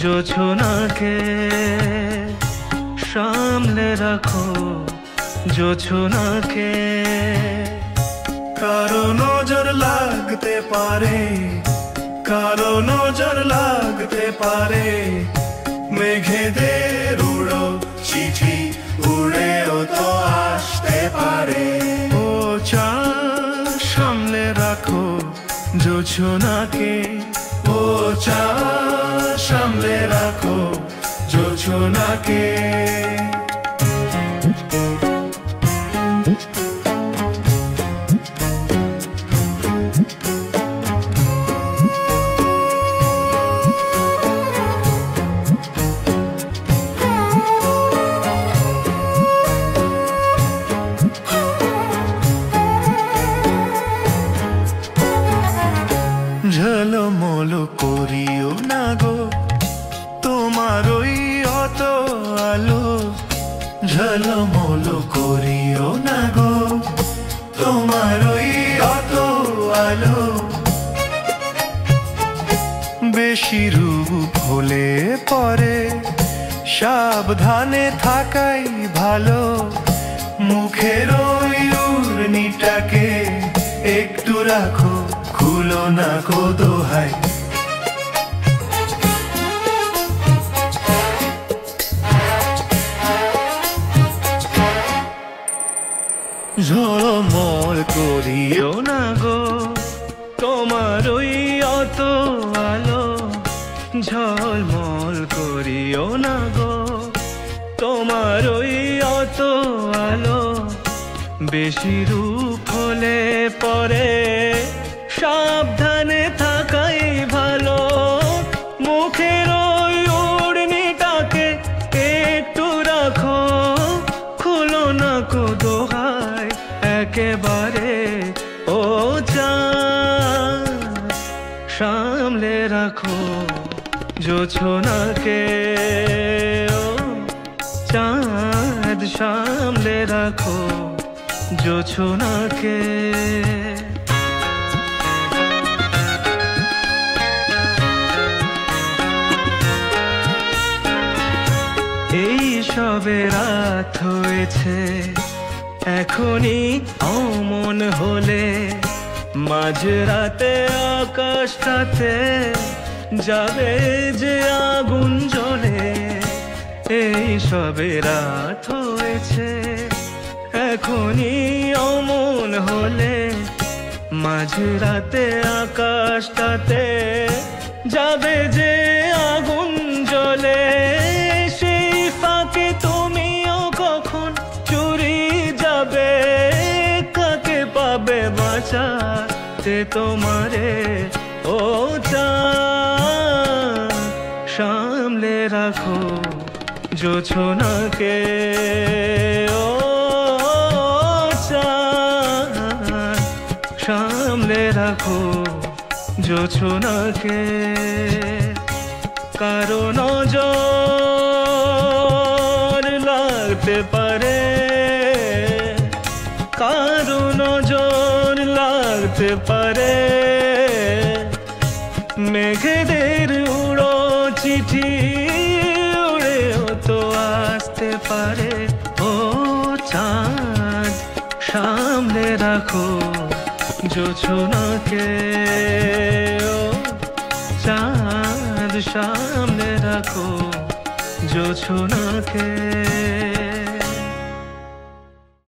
জোছনাকে সামলে রাখো জোছনাকে। কারো নজর লাগতে পারে, কারো নজর লাগতে পারে, মেঘেদের উড়ো চিঠি উড়েও তো আসতে পারে। ও চাঁদ সামলে রাখো জোছনাকে, ও চাঁদ সামলে রাখো জোছনাকে। ঝলমল করিও না গো তোমার ওই অত আলো, ঝলমল করিও না গো তোমার ওই অত আলো। বেশি রূপ হলে পরে সাবধানে থাকাই ভালো। মুখের ওই উড়নিটাকে একটু রাখো, খুলো না গো দোহাই। ঝলমল করিও না গো তোমার ওই অত আলো, ঝলমল করিও না গো তোমার ওই অত আলো। বেশি রূপ হলে পরে সাবধানে থাকাই ভালো। মুখের ওই উড়নিটাকে একটু রাখো, খুলো না কো দোহাই একেবারে। ও চাঁদ সামলে রাখো জোছনাকে, ও চাঁদ সামলে রাখো জোছনাকে। এই সবে রাত হয়েছে, এখনই অমন হলে মাঝরাতে আকাশটাতে যাবে যে আগুন জ্বলে। এই সবে রাত হয়েছে, এখনই অমন হলে মাঝরাতে আকাশটাতে যাবে যে আগুন জ্বলে। সেই ফাঁকে তুমিও কখন চুরি যাবে, কাকে পাবে বাঁচাতে তোমারে। ও চাঁদ সামলে রাখো জোছনাকে, ও চাঁদ সামলে রাখো জোছনাকে। কারো নজর লাগতে পারে, কারো নজর লাগতে পারে, মেঘেদের উড়ো চিঠি উড়েও তো আসতে পারে। ও চাঁদ সামলে রাখো জোছনাকে, ও চাঁদ সামলে রাখো জোছনাকে।